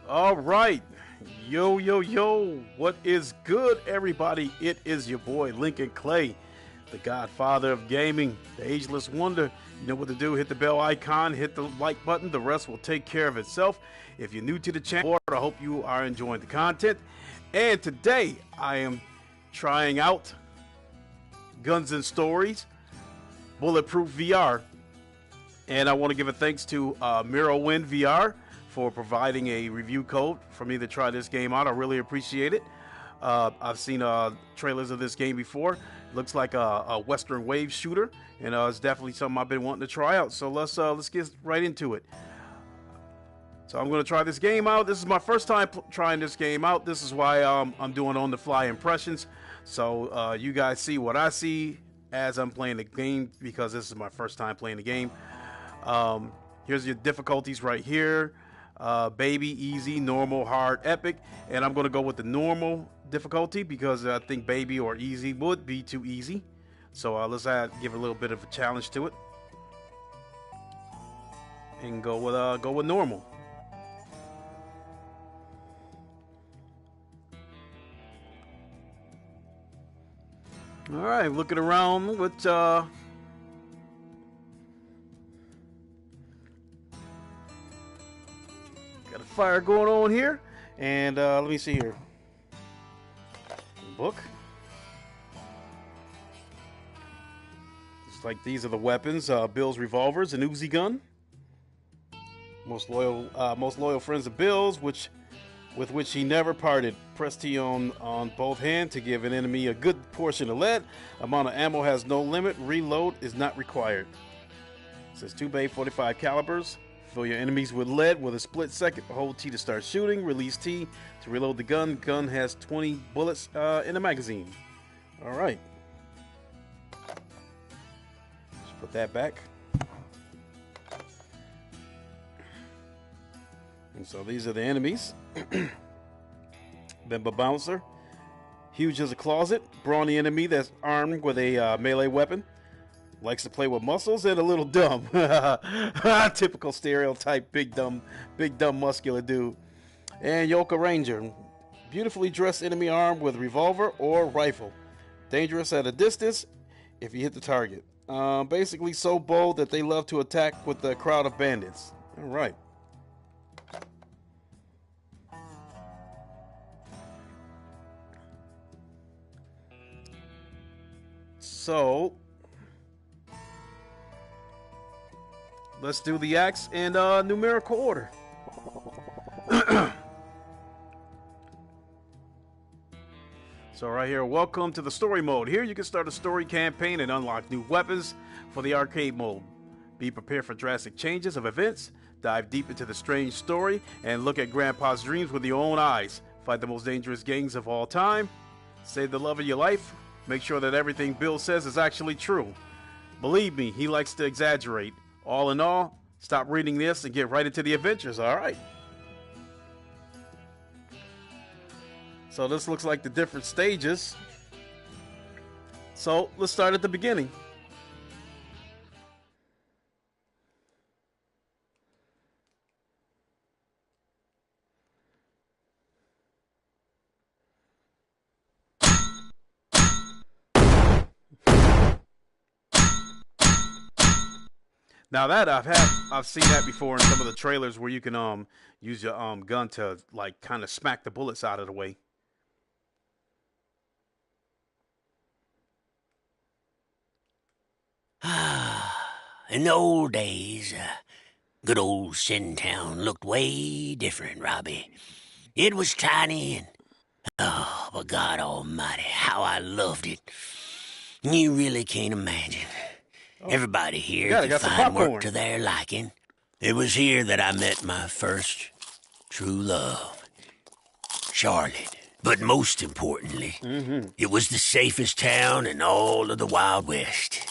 All right. Yo, yo, yo. What is good, everybody? It is your boy, Lincoln Clay, the godfather of gaming, the ageless wonder. You know what to do. Hit the bell icon, hit the like button. The rest will take care of itself. If you're new to the channel, I hope you are enjoying the content. And today, I am trying out Guns and Stories, Bulletproof VR. And I want to give a thanks to Wind VR for providing a review code for me to try this game out. I really appreciate it. I've seen trailers of this game before. Looks like a Western wave shooter, and it's definitely something I've been wanting to try out. So let's get right into it. So I'm going to try this game out. This is my first time trying this game out. This is why I'm doing on-the-fly impressions. So you guys see what I see as I'm playing the game, because this is my first time playing the game. Here's your difficulties right here. Baby, easy, normal, hard, epic, and I'm going to go with the normal difficulty because I think baby or easy would be too easy. So let's give a little bit of a challenge to it and go with normal. All right, looking around with got a fire going on here, and let me see here. Book. Looks like these are the weapons. Bill's revolvers, an Uzi gun. Most loyal friends of Bill's, with which he never parted. Press T on both hands to give an enemy a good portion of lead. Amount of ammo has no limit. Reload is not required. It says 2 Bay 45 calibers. Fill your enemies with lead with a split second. Hold T to start shooting. Release T to reload the gun. Gun has 20 bullets in the magazine. All right. Just put that back. And so these are the enemies. Bimba Bouncer. Huge as a closet. Brawny enemy that's armed with a melee weapon. Likes to play with muscles and a little dumb. Typical stereotype, big dumb muscular dude. And Yoka Ranger. Beautifully dressed enemy armed with revolver or rifle. Dangerous at a distance if you hit the target. Basically so bold that they love to attack with a crowd of bandits. All right. So let's do the acts in numerical order. So right here, welcome to the story mode. Here you can start a story campaign and unlock new weapons for the arcade mode. Be prepared for drastic changes of events. Dive deep into the strange story and look at Grandpa's dreams with your own eyes. Fight the most dangerous gangs of all time. Save the love of your life. Make sure that everything Bill says is actually true. Believe me, he likes to exaggerate. All in all, stop reading this and get right into the adventures, all right? So this looks like the different stages. So let's start at the beginning. Now that I've seen that before in some of the trailers where you can use your gun to like kind of smack the bullets out of the way. In the old days, good old Sintown looked way different, Robbie. It was tiny and, oh, but God almighty, how I loved it. You really can't imagine. Everybody here could find work to their liking. It was here that I met my first true love, Charlotte. But most importantly, it was the safest town in all of the Wild West.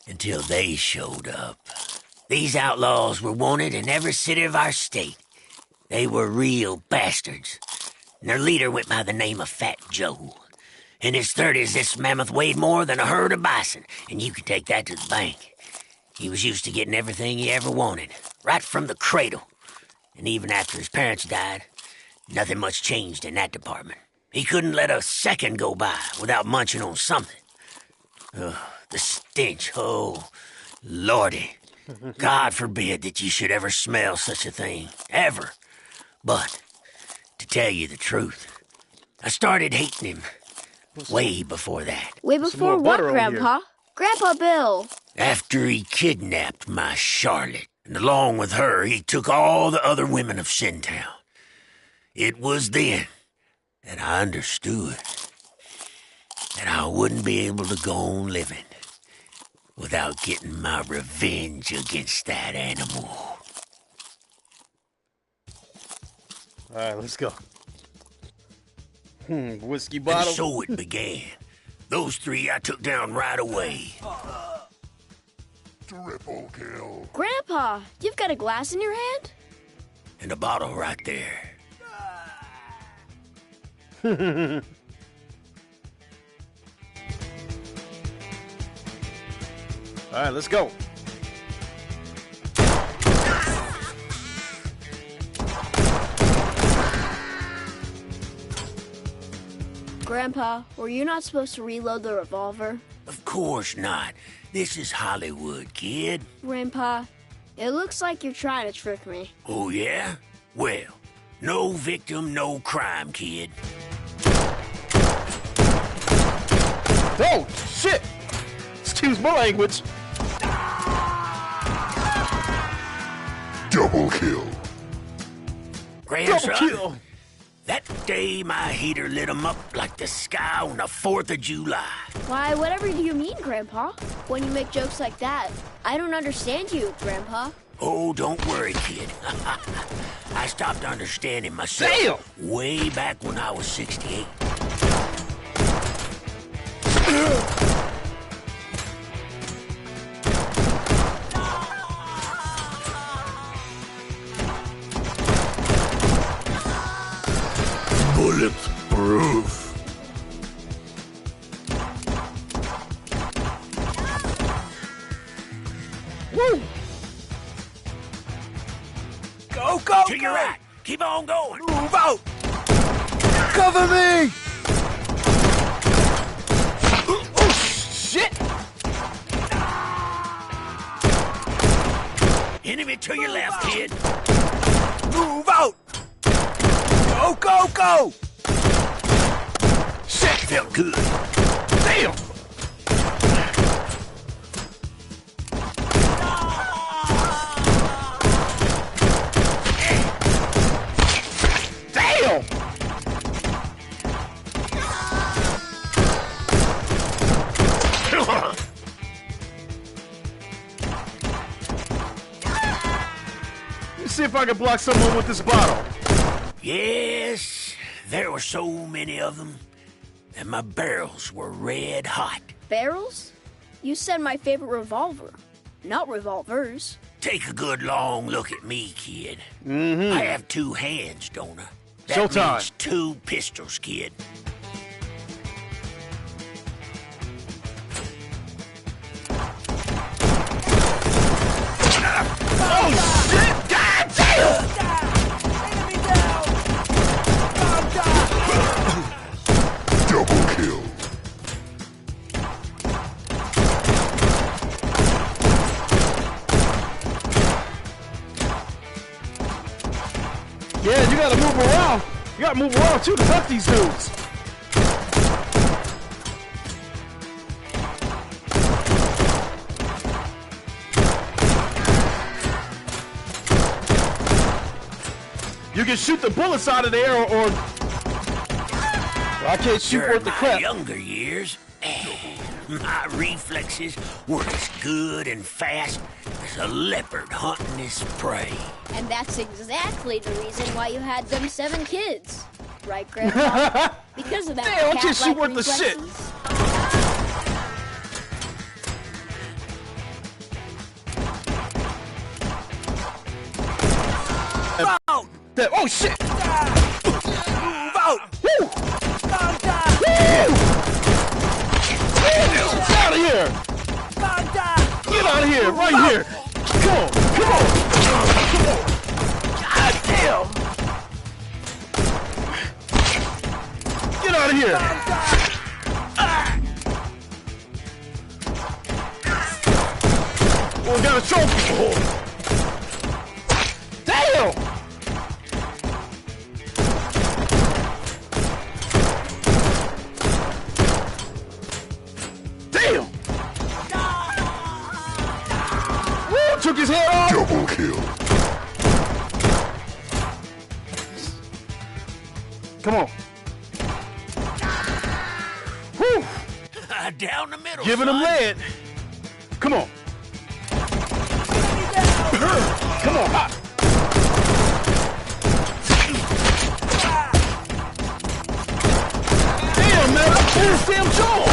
Until they showed up. These outlaws were wanted in every city of our state. They were real bastards. and their leader went by the name of Fat Joe. In his 30s, this mammoth weighed more than a herd of bison, and you can take that to the bank. He was used to getting everything he ever wanted, right from the cradle. And even after his parents died, nothing much changed in that department. He couldn't let a second go by without munching on something. Ugh, the stench, oh, lordy. God forbid that you should ever smell such a thing, ever. But, to tell you the truth, I started hating him way before that. Way before what, Grandpa? Grandpa Bill. After he kidnapped my Charlotte, and along with her, he took all the other women of Sintown. It was then that I understood that I wouldn't be able to go on living without getting my revenge against that animal. All right, let's go. Whiskey bottle. And so it began. Those three I took down right away. Triple kill. Grandpa, you've got a glass in your hand? And a bottle right there. All right, let's go. Grandpa, were you not supposed to reload the revolver? Of course not. This is Hollywood, kid. Grandpa, it looks like you're trying to trick me. Oh, yeah? Well, no victim, no crime, kid. Oh, shit! Excuse my language. Double kill. Grandson, Double kill. that day my heater lit 'em up like the sky on the 4th of July. Why, whatever do you mean, Grandpa? When you make jokes like that, I don't understand you, Grandpa. Oh, don't worry, kid. I stopped understanding myself way back when I was 68. Bulletproof. Woo! Go! To your right. Keep on going. Move out! Cover me! Oh, shit! Enemy to your left, kid. Move out! Go! Shit, felt good. Damn! Damn! Let's see if I can block someone with this bottle. Yes, there were so many of them, and my barrels were red hot. Barrels? You said my favorite revolver, not revolvers. Take a good long look at me, kid. I have 2 hands, don't I? That Showtime. means 2 pistols, kid. Oh, shit! God damn! Enemy down! Double kill. Yeah, you gotta move around. You gotta move around too to duck these dudes. You can shoot the bullets out of there, or I can't shoot During worth the my crap. younger years, my reflexes were as good and fast as a leopard hunting his prey. And that's exactly the reason why you had them 7 kids. Right, Grandpa? Because of that Damn, I can't shoot cat-like worth the shit. reflexes. Out! Oh shit! Move out! here, right here. Come on, come on. Come on. God damn. Get out of here. Oh, we got a trophy. Oh. Damn. Damn. Woo, took his head off. Double kill. Come on. Woo. Down the middle. Giving him son. lead. Come on. Come on. Hot. Damn, man. I pulled his damn jaw.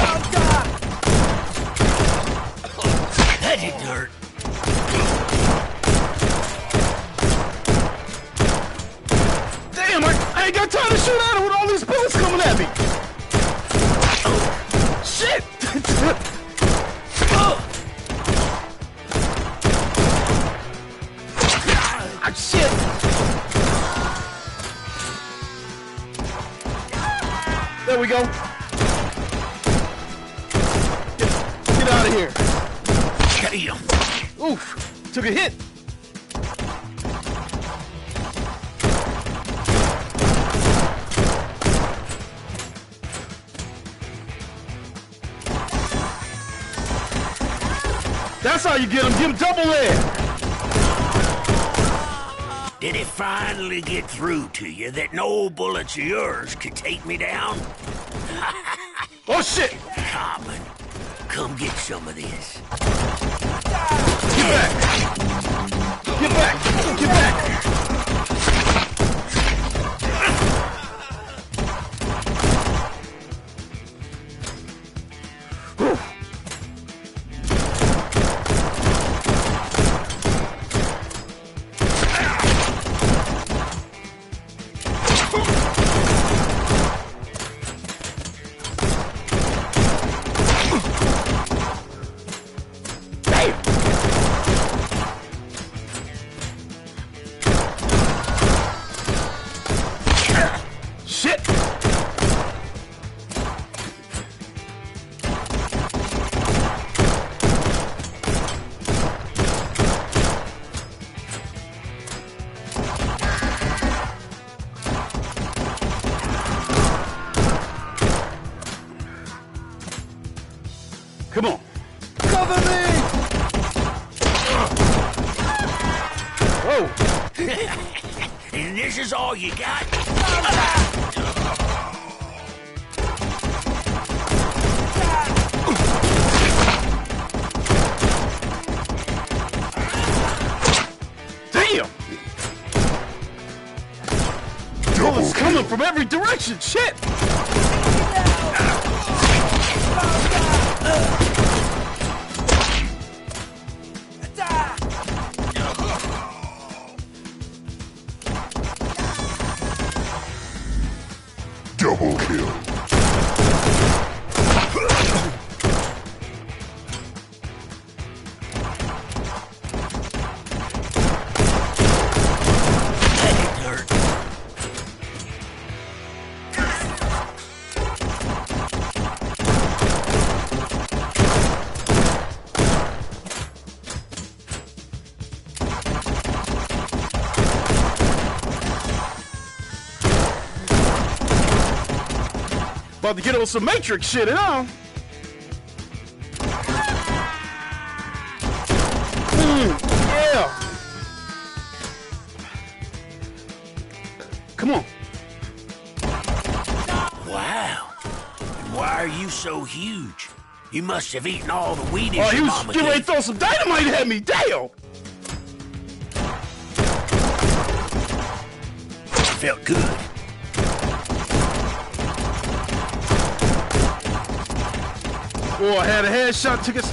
That didn't hurt. Damn, I ain't got time to shoot at him with all these bullets coming at me. Shit. Ah, shit. There we go. Get out of here. Damn. Oof. Took a hit. That's how you get him. Give him double leg. Did it finally get through to you that no bullets of yours could take me down? Oh, shit. Common. Come get some of this. Get back. Get back. Get back. Whew. Shit! Come on. Cover me! Whoa! And this is all you got? Damn! Bullets coming from every direction. Shit! Double kill. That didn't hurt. About to get on some Matrix shit, huh? Yeah. Come on. Wow. And why are you so huge? You must have eaten all the Wheaties Oh, he your was mama getting ready to gave. throw some dynamite at me. Damn. Felt good. Oh, I had a headshot. Took us.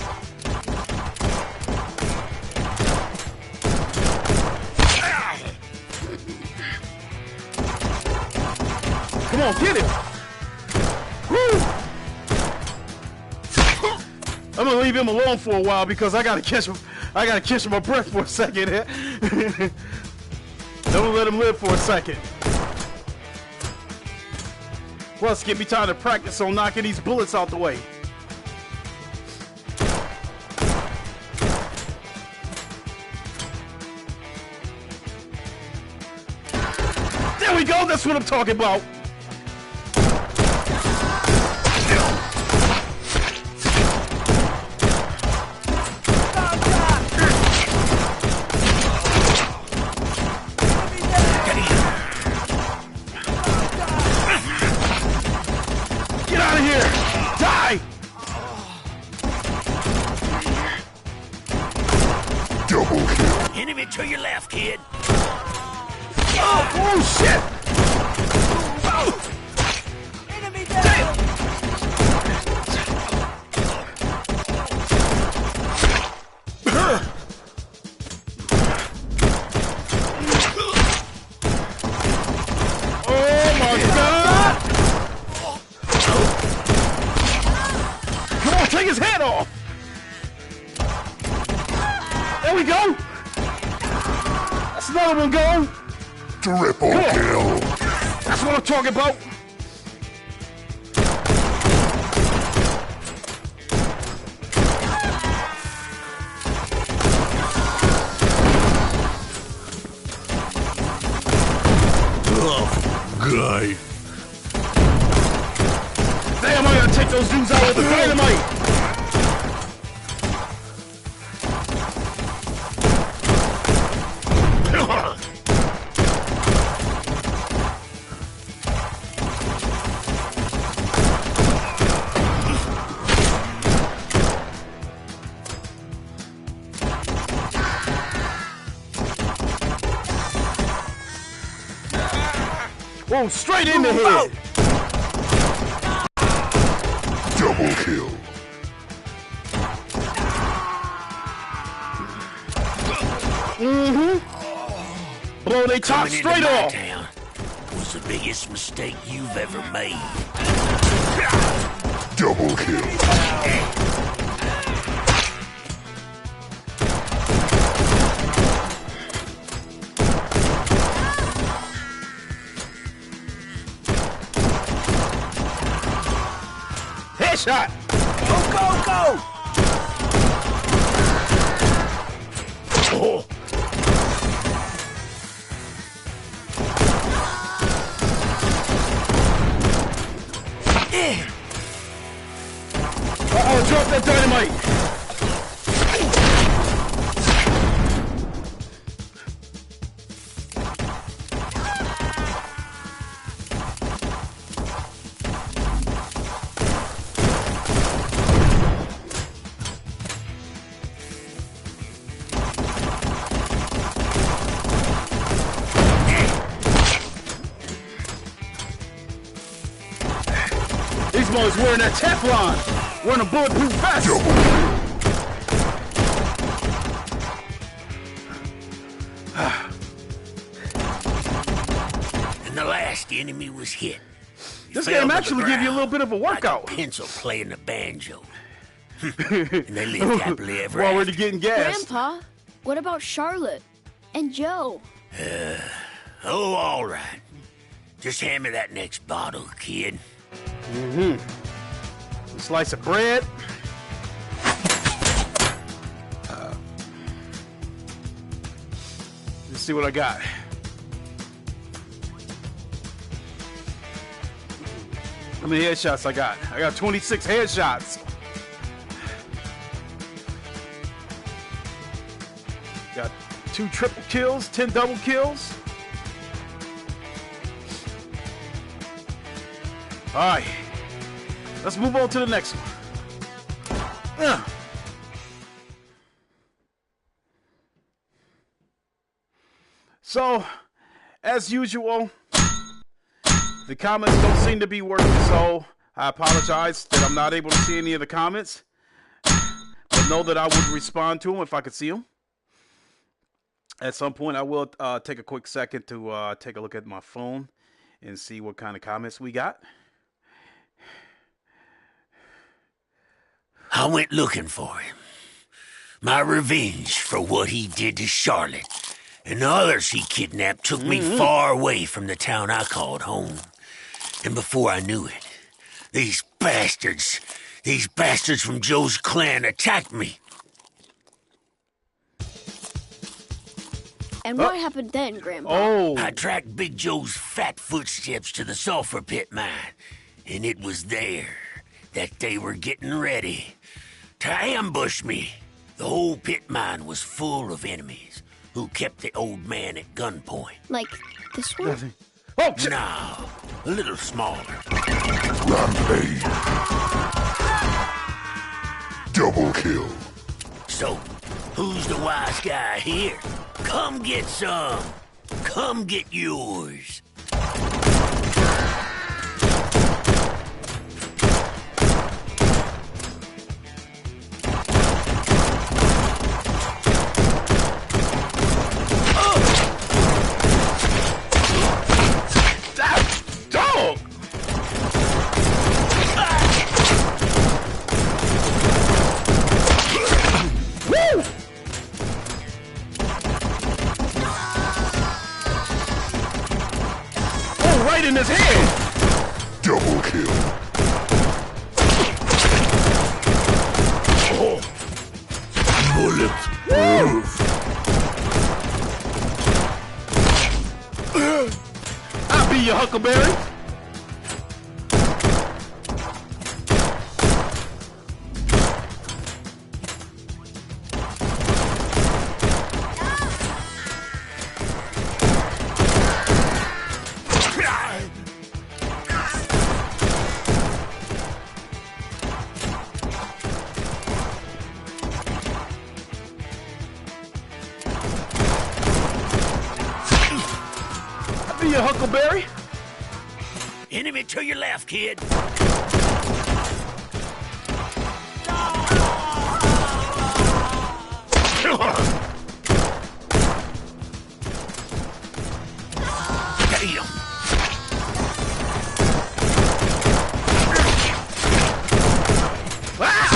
Come on, get him. Woo. I'm gonna leave him alone for a while because I gotta catch him. I gotta catch my breath for a second here. Don't let him live for a second. Plus, give me time to practice on knocking these bullets out the way. There we go, that's what I'm talking about. Get out of here! Die! Double kill. Enemy to your left, kid. Oh shit! Enemy down! Oh my god! Come on, take his head off! There we go! That's another one gone! Triple kill. That's what I'm talking about! Guy. Damn, I gotta take those dudes out with the dynamite! Whoa, straight in the head! Double kill. Blow they top Coming into straight my off! town was the biggest mistake you've ever made. Double kill. Headshot! Go, go, go! Oh. Uh-oh, drop that dynamite! These boys wearing that Teflon, wearing a bulletproof vest. And the last enemy was hit. He This fell game to the actually give you a little bit of a like workout. pencil playing the banjo. And they lived happily ever While we're after. getting gas. Grandpa, what about Charlotte and Joe? Oh, all right. Just hand me that next bottle, kid. A slice of bread. Let's see what I got. How many headshots I got? I got 26 headshots. Got 2 triple kills, 10 double kills. All right, let's move on to the next one. So, as usual, the comments don't seem to be working, so I apologize that I'm not able to see any of the comments. But know that I would respond to them if I could see them. At some point, I will take a quick second to take a look at my phone and see what kind of comments we got. I went looking for him. My revenge for what he did to Charlotte. And the others he kidnapped took me far away from the town I called home. And before I knew it, these bastards from Joe's clan attacked me. And what happened then, Grandpa? Oh. I tracked Big Joe's fat footsteps to the sulfur pit mine, and it was there that they were getting ready to ambush me. The whole pit mine was full of enemies who kept the old man at gunpoint. Like this one? Oh, No, a little smaller. Rampage. Double kill. So, who's the wise guy here? Come get some. Come get yours. dog! Woo! Oh, right in his head! Double kill. Oh. Bulletproof. I'll be your Huckleberry. I'll be your Huckleberry. Enemy to your left, kid. Damn. Ah!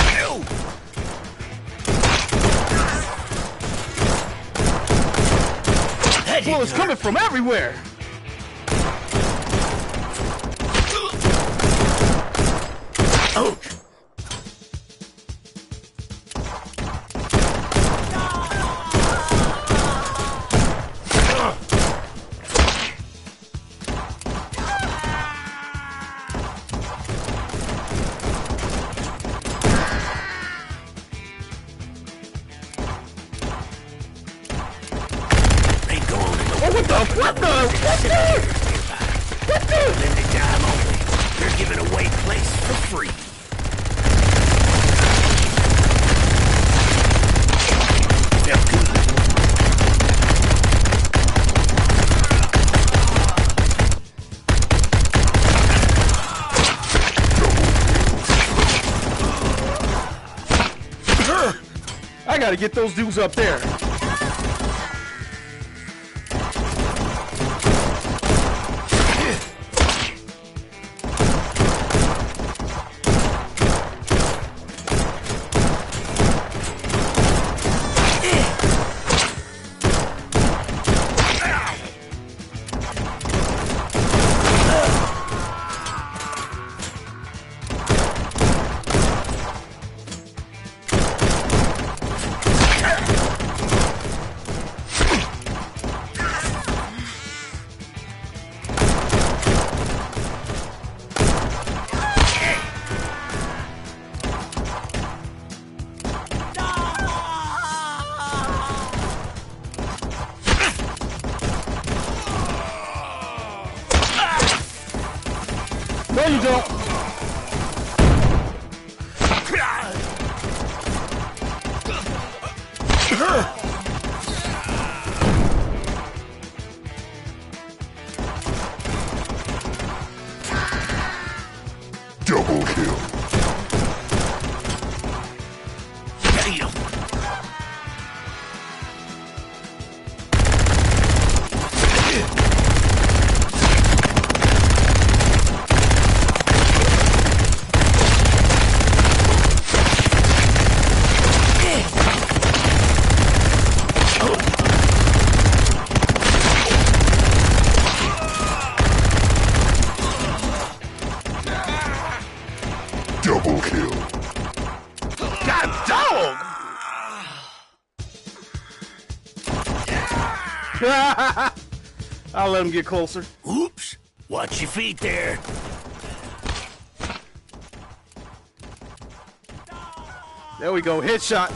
That Well, it's didn't coming from everywhere. Ouch. Ain't going Oh, what the? What the? Limited time only. They're giving away place for free. Felt good. I gotta get those dudes up there. No, you don't. Double kill. Damn. I'll let him get closer. Oops. Watch your feet there. There we go. Headshot.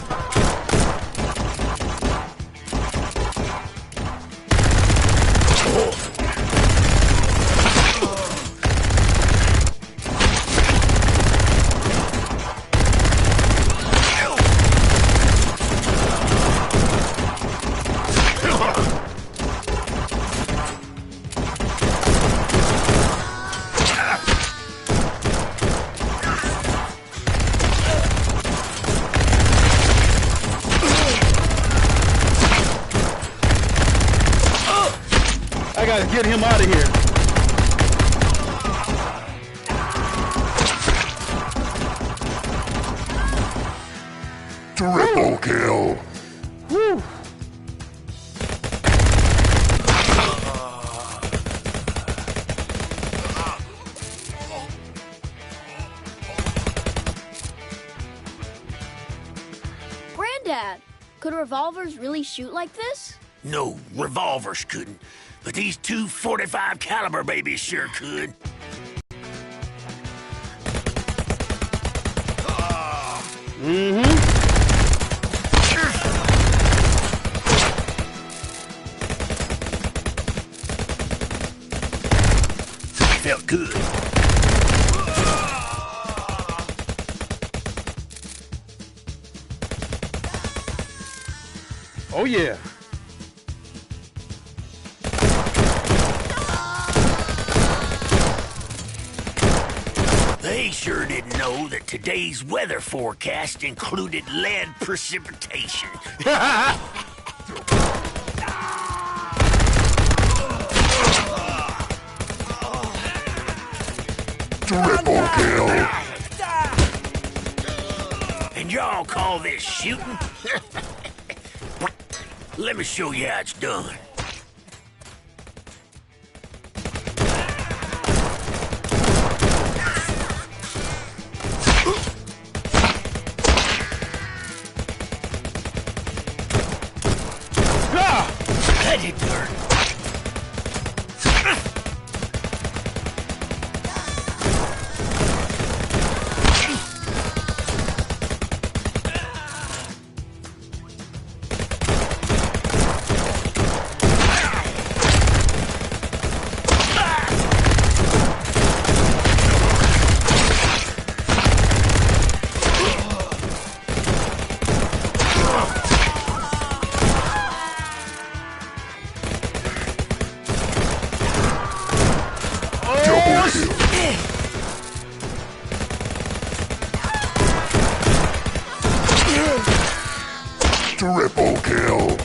I gotta get him out of here. Triple kill. Whew. Granddad, could revolvers really shoot like this? No, revolvers couldn't. But these two .45 caliber babies sure could. Felt good. Oh yeah. They sure didn't know that today's weather forecast included lead precipitation. Triple kill. And y'all call this shooting? Let me show you how it's done. That didn't hurt. Triple kill.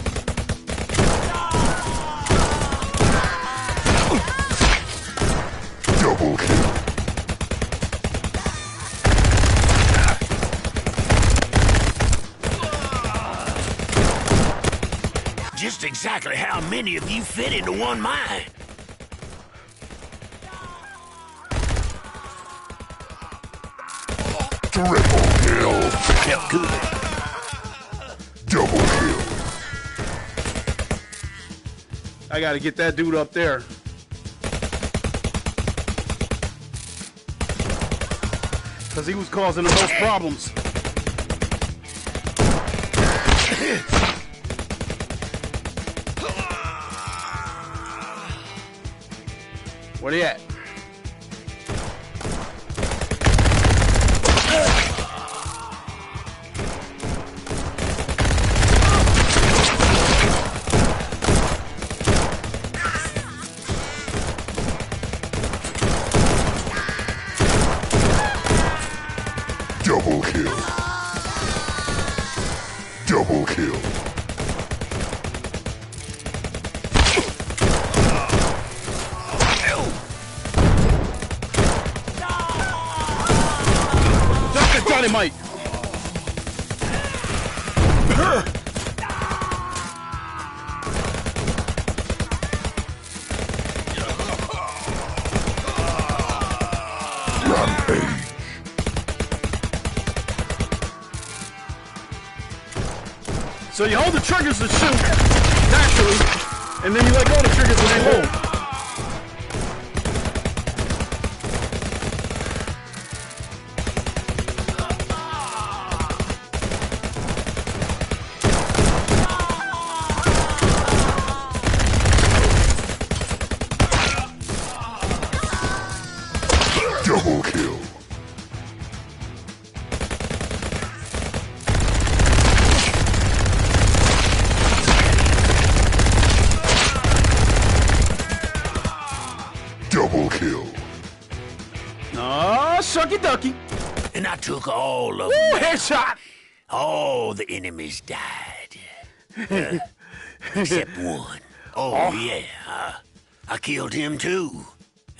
Double kill. Just exactly how many of you fit into one mine? Triple kill. Felt good. Double kill. I gotta get that dude up there. Because he was causing the most problems. Where they at? Double kill. Double kill. Drop the dynamite! Rampage. So you hold the triggers to shoot, naturally. And then you let go of the triggers when they load. Double kill. Double kill. Oh, shucky ducky. And I took all of Woo, them. headshot. All the enemies died. Except one. Oh, yeah. I killed him too.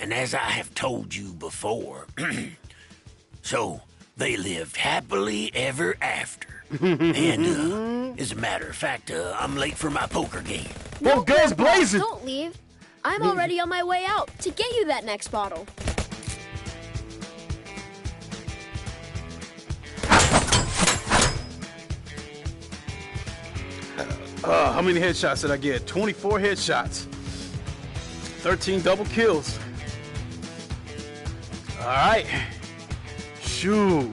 And as I have told you before, so they lived happily ever after. And, as a matter of fact, I'm late for my poker game. Well, guns blazing. Don't leave. I'm already on my way out to get you that next bottle. How many headshots did I get? 24 headshots. 13 double kills. All right. Shoot.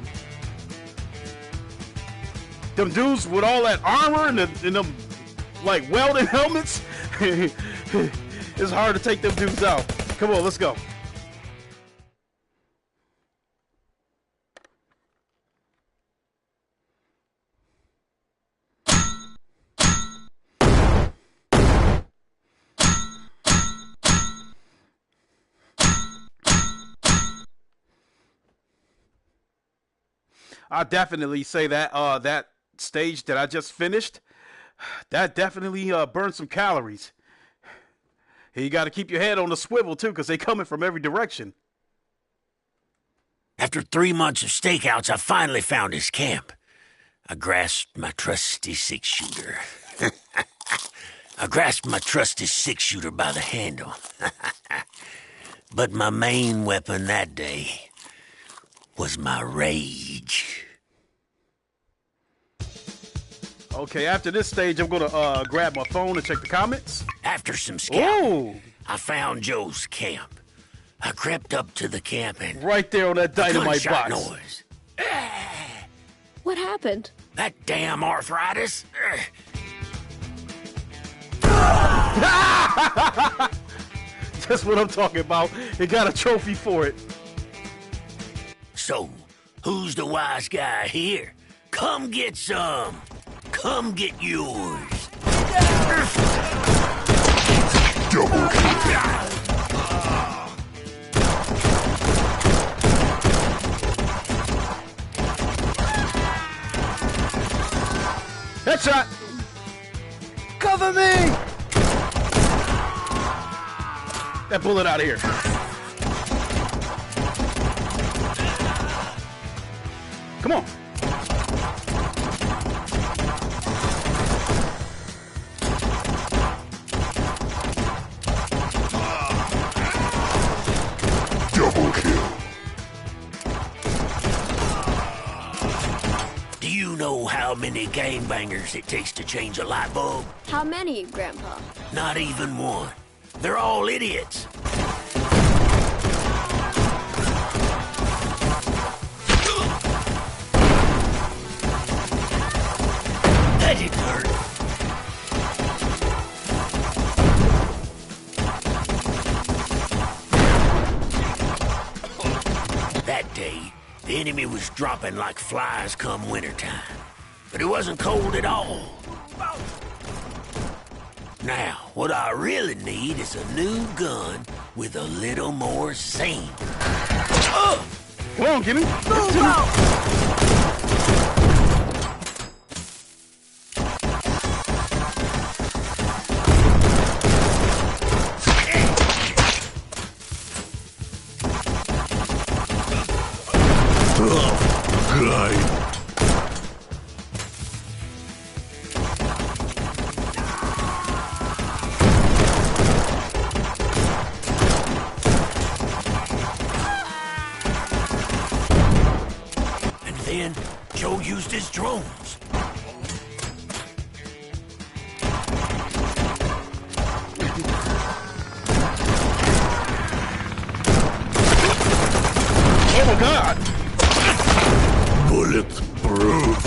Them dudes with all that armor and them, like, welding helmets. It's hard to take them dudes out. Come on, let's go. I definitely say that that stage that I just finished, that definitely burned some calories. You got to keep your head on the swivel too, because they coming from every direction. After 3 months of stakeouts, I finally found his camp. I grasped my trusty six-shooter. By the handle. But my main weapon that day was my rage. Okay, after this stage, I'm gonna grab my phone and check the comments. After some scouting, Ooh, I found Joe's camp. I crept up to the camp and right there on that a dynamite gunshot box. noise. What happened? That damn arthritis. That's what I'm talking about. It got a trophy for it. So, who's the wise guy here? Come get some. Come get yours. Double kill. Headshot. Cover me! That bullet out of here. Come on. Double kill. Do you know how many gangbangers it takes to change a light bulb? How many, Grandpa? Not even one. They're all idiots. That didn't hurt. That day, the enemy was dropping like flies come wintertime. But it wasn't cold at all. Now, what I really need is a new gun with a little more zing. Come on, give me. Move out! And then Joe used his drones. Oh my God! Bulletproof.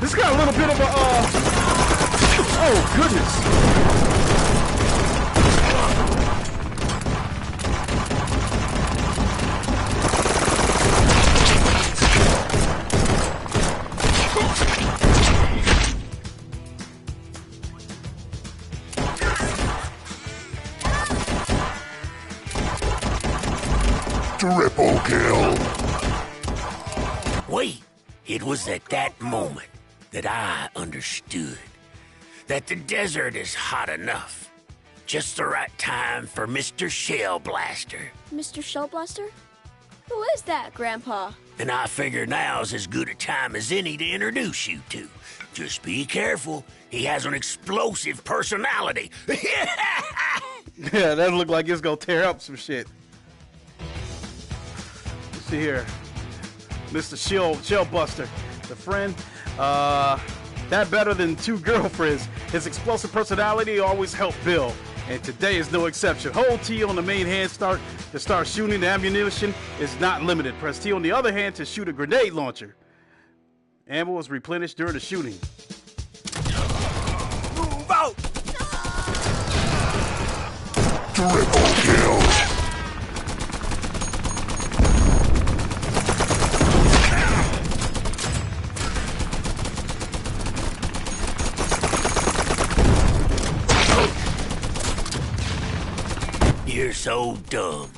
This got a little bit of a oh goodness! Triple kill. Wait, it was at that moment that I understood that the desert is hot enough. Just the right time for Mr. Shell Blaster. Mr. Shellblaster? Who is that, Grandpa? And I figure now's as good a time as any to introduce you to. Just be careful. He has an explosive personality. Yeah, that look like it's gonna tear up some shit. Let's see here, Mr. Shellbuster, the friend. That better than two girlfriends. His explosive personality always helped Bill, and today is no exception. Hold T on the main hand to start shooting. The ammunition is not limited. Press T on the other hand to shoot a grenade launcher. Ammo is replenished during the shooting. Move out! Triple kill. You're so dumb.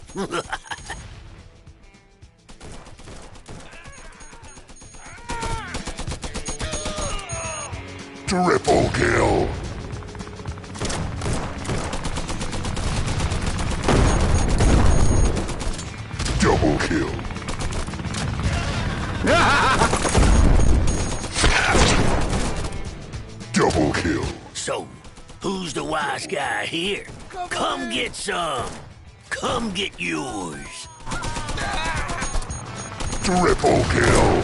Triple kill. Double kill. Double kill. So, who's the wise guy here? Come get some. Come get yours. Triple kill.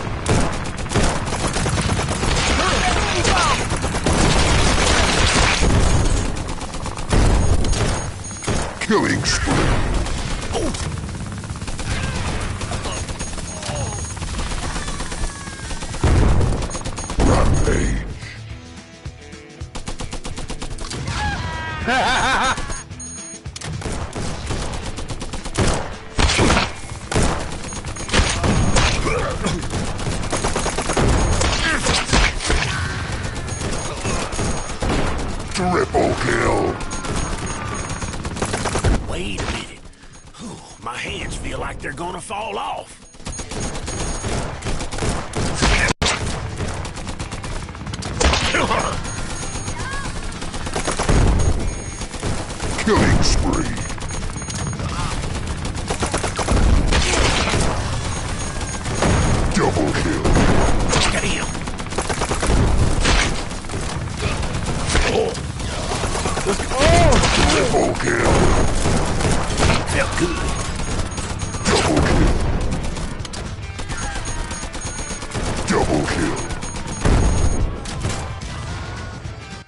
Killing spree. Rampage. Triple kill. Wait a minute. Whew, my hands feel like they're gonna fall off. Killing spree. Double kill. Damn. Triple kill. Felt good. Double kill. Double kill.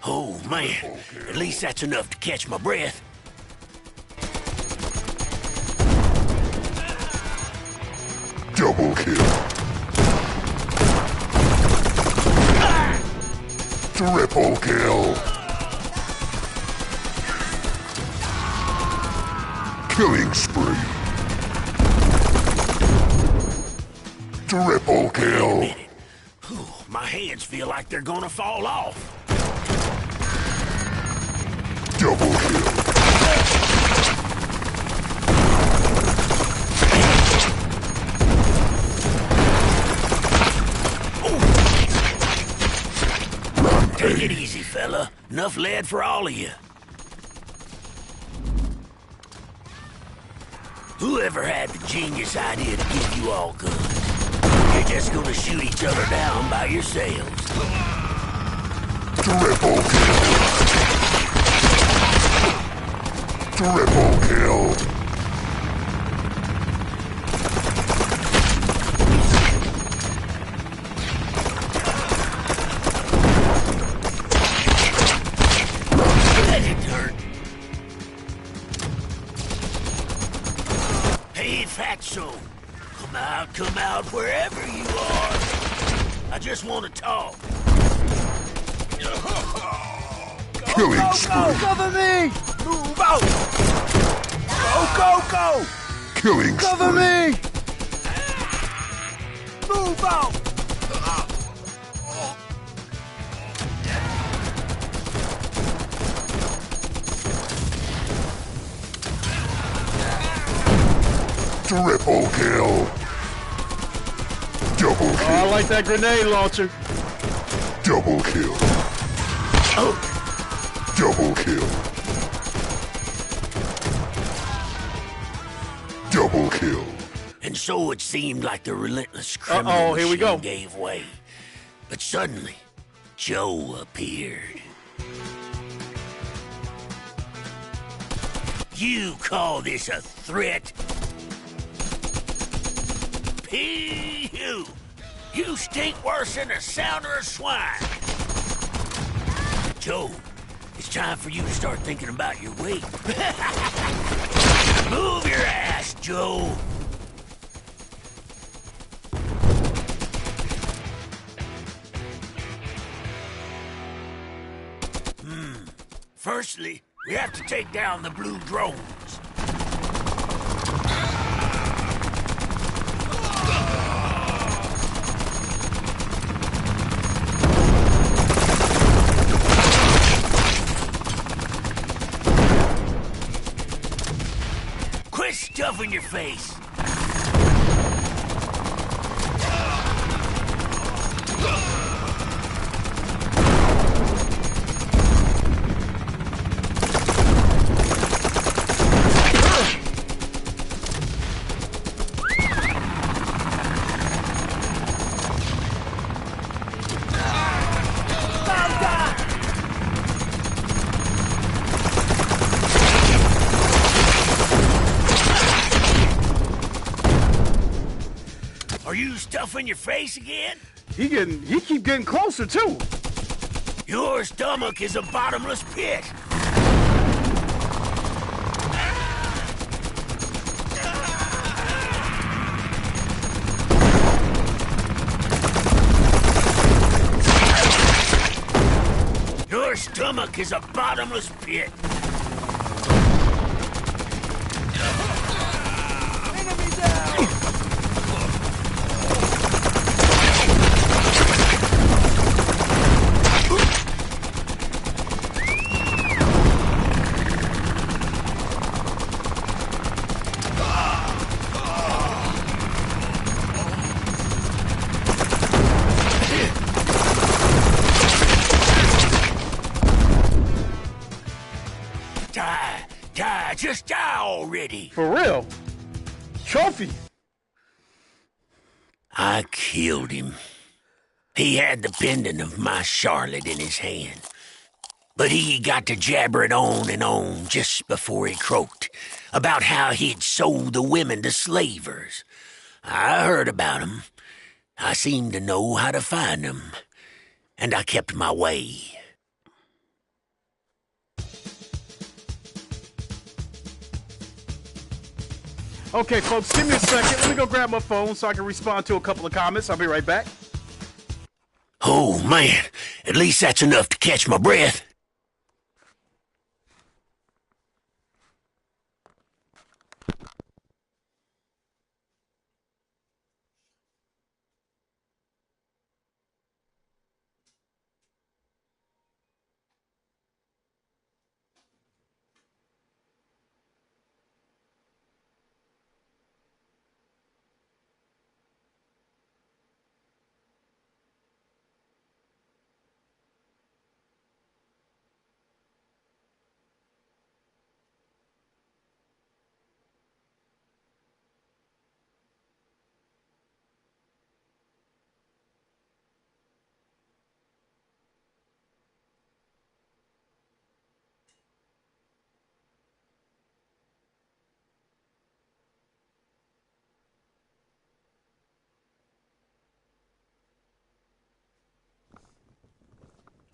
Oh, man. At least that's enough to catch my breath. Double kill. Triple kill. Killing spree. Triple kill. Whew, my hands feel like they're gonna fall off. Double kill. Take it easy, fella. Enough lead for all of you. Whoever had the genius idea to give you all guns? You're just gonna shoot each other down by yourselves. Triple kill. Triple kill. That didn't hurt. fatso. Come out wherever you are. I just want to talk. Killing spree. Cover me! Move out! Go! Killing Cover spree. me! Move out! Triple kill. Double Oh, I kill. like that grenade launcher. Double kill. Double kill. Double kill. And so it seemed like the relentless criminal here we go. machine gave way. But suddenly, Joe appeared. You call this a threat? P.U. You stink worse than a sounder of swine. Joe, it's time for you to start thinking about your weight. Move your ass, Joe. Firstly, we have to take down the blue drones. Quit stuffing your face. Are you stuffing your face again? He keep getting closer too. Your stomach is a bottomless pit. Your stomach is a bottomless pit. Enemy down! Die, just die already. For real. Trophy. I killed him. He had the pendant of my Charlotte in his hand. But he got to jabbering on and on just before he croaked about how he'd sold the women to slavers. I heard about 'em. I seemed to know how to find 'em. And I kept my way. Okay, folks, give me a second. Let me go grab my phone so I can respond to a couple of comments. I'll be right back. Oh, man. At least that's enough to catch my breath.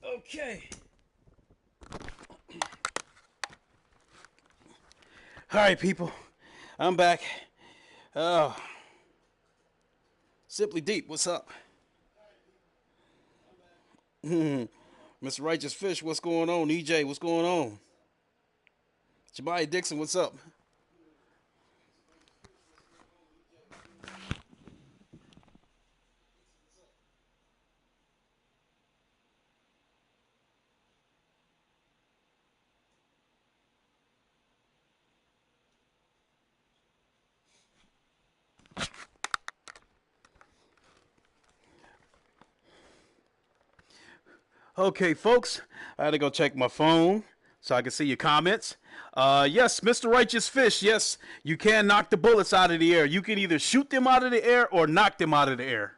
Okay. All right, people. I'm back. Oh, Simply Deep, what's up? Mr. Righteous Fish, what's going on? EJ, what's going on? Jabari Dixon, what's up? Okay, folks, I had to go check my phone so I can see your comments. Yes, Mr. Righteous Fish, yes, you can knock the bullets out of the air. You can either shoot them out of the air or knock them out of the air.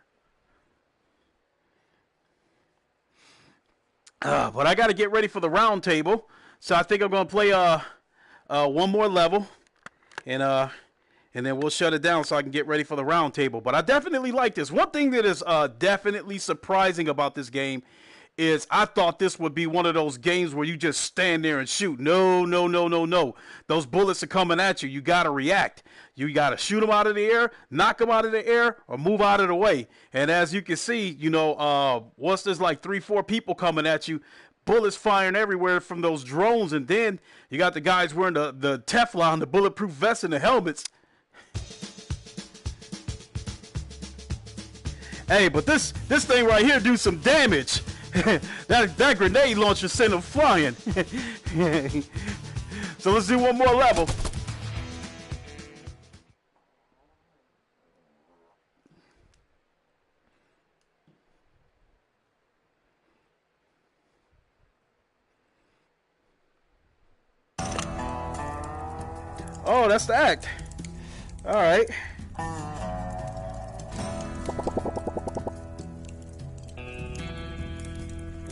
But I got to get ready for the round table, so I think I'm going to play one more level, and then we'll shut it down so I can get ready for the round table. But I definitely like this. One thing that is definitely surprising about this game is I thought this would be one of those games where you just stand there and shoot. No, no, no, no, no. Those bullets are coming at you. You got to react. You got to shoot them out of the air, knock them out of the air, or move out of the way. And as you can see, once there's like 3-4 people coming at you, bullets firing everywhere from those drones. And then you got the guys wearing the Teflon, the bulletproof vests, and the helmets. Hey, but this thing right here do some damage. that grenade launcher sent them flying. So let's do one more level. Oh, that's the act. All right.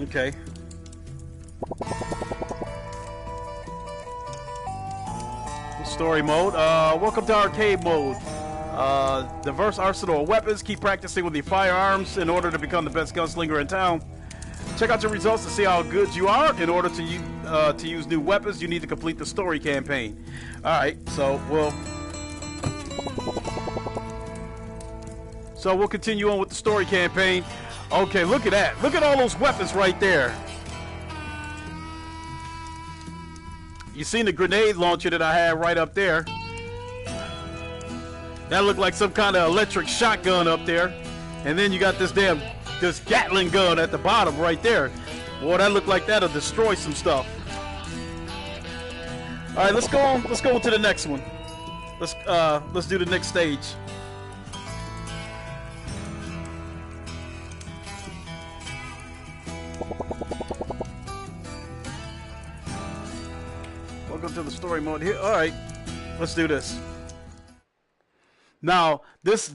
Okay. Story mode. Welcome to arcade mode. Diverse arsenal of weapons. Keep practicing with your firearms in order to become the best gunslinger in town. Check out your results to see how good you are. In order to use new weapons, you need to complete the story campaign. All right, so we'll continue on with the story campaign. Okay, look at that. Look at all those weapons right there. You seen the grenade launcher that I had right up there? That looked like some kind of electric shotgun up there. And then you got this Gatling gun at the bottom right there. Boy, that looked like that'll destroy some stuff. All right, let's go on. Let's go to the next one. Let's do the next stage. Welcome to the story mode here. All right, let's do this. Now, this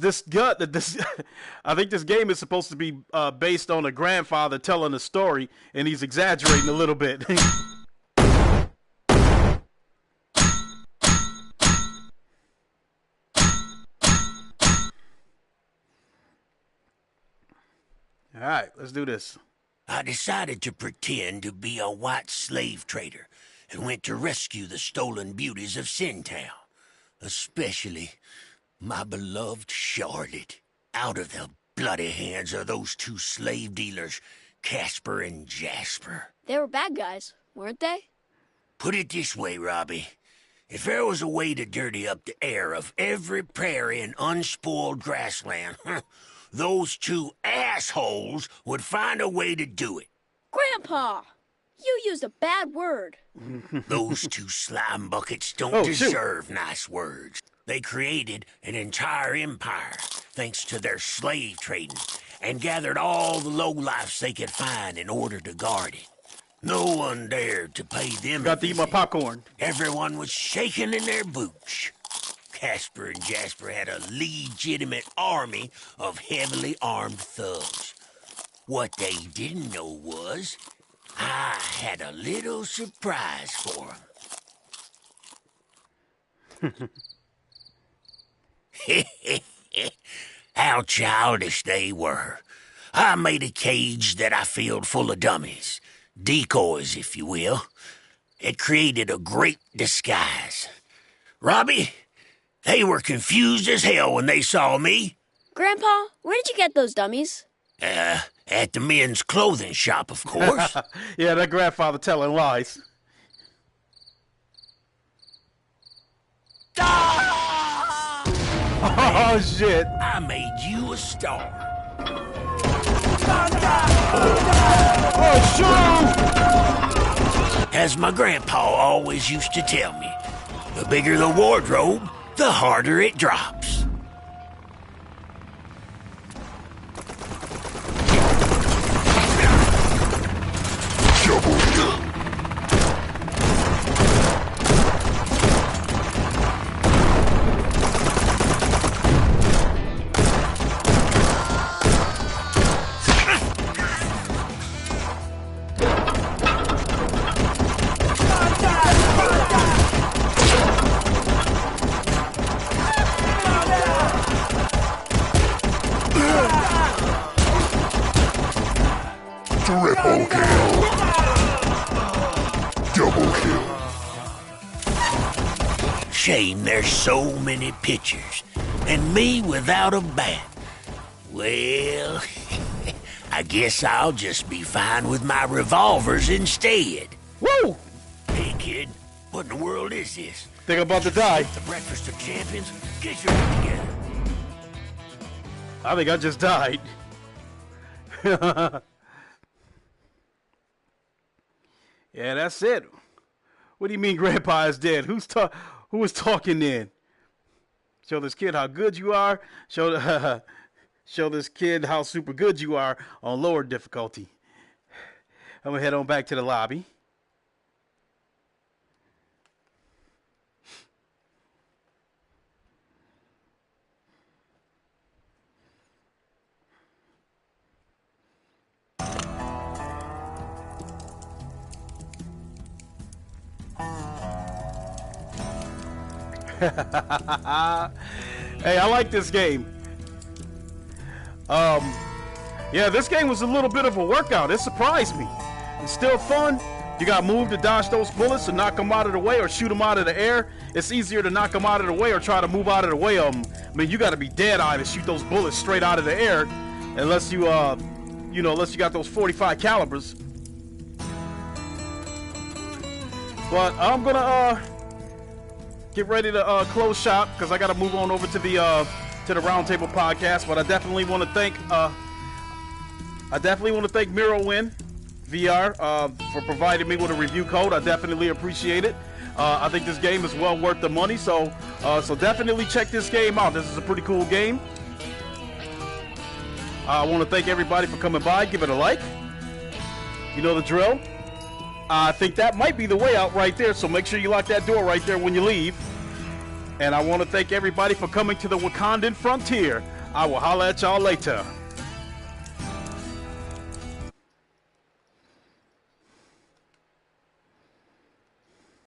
I think this game is supposed to be based on a grandfather telling a story, and he's exaggerating a little bit. All right, let's do this. I decided to pretend to be a white slave trader and went to rescue the stolen beauties of Sintown, especially my beloved Charlotte, out of the bloody hands of those two slave dealers, Casper and Jasper. They were bad guys, weren't they? Put it this way, Robbie. If there was a way to dirty up the air of every prairie and unspoiled grassland, those two assholes would find a way to do it. Grandpa! You used a bad word. Those two slime buckets don't deserve nice words. They created an entire empire thanks to their slave trading and gathered all the lowlifes they could find in order to guard it. No one dared to pay them. Got to eat my popcorn. Everyone was shaking in their boots. Casper and Jasper had a legitimate army of heavily armed thugs. What they didn't know was I had a little surprise for them. How childish they were. I made a cage that I filled full of dummies. Decoys, if you will. It created a great disguise. Robbie, They were confused as hell when they saw me. Grandpa, where did you get those dummies? At the men's clothing shop, of course. Yeah, that grandfather telling lies. Oh, shit. I made you a star. Oh, shoot him! As my grandpa always used to tell me, the bigger the wardrobe, the harder it drops. Double kill. Triple kill. Double kill. Shame there's so many pictures, and me without a bat. Well, I guess I'll just be fine with my revolvers instead. Woo! Hey, kid, what in the world is this? Think I'm about to die. The breakfast of champions? Get your shit together. I think I just died. Yeah, that's it. What do you mean Grandpa is dead? Who was talking then? Show this kid how good you are. Show this kid how super good you are on lower difficulty. I'm going to head on back to the lobby. Hey, I like this game. Yeah, this game was a little bit of a workout. It surprised me. It's still fun. You got to move to dodge those bullets to knock them out of the way or shoot them out of the air. It's easier to knock them out of the way or try to move out of the way of them. I mean, you got to be dead-eyed to shoot those bullets straight out of the air, unless you, unless you got those 45 calibers. But I'm gonna get ready to close shop because I got to move on over to the Roundtable podcast. But I definitely want to thank Mirrowin VR for providing me with a review code. I definitely appreciate it. I think this game is well worth the money, so definitely check this game out. This is a pretty cool game. I want to thank everybody for coming by. Give it a like. You know the drill. I think that might be the way out right there, so make sure you lock that door right there when you leave. And I want to thank everybody for coming to the Wakandan frontier. I will holler at y'all later.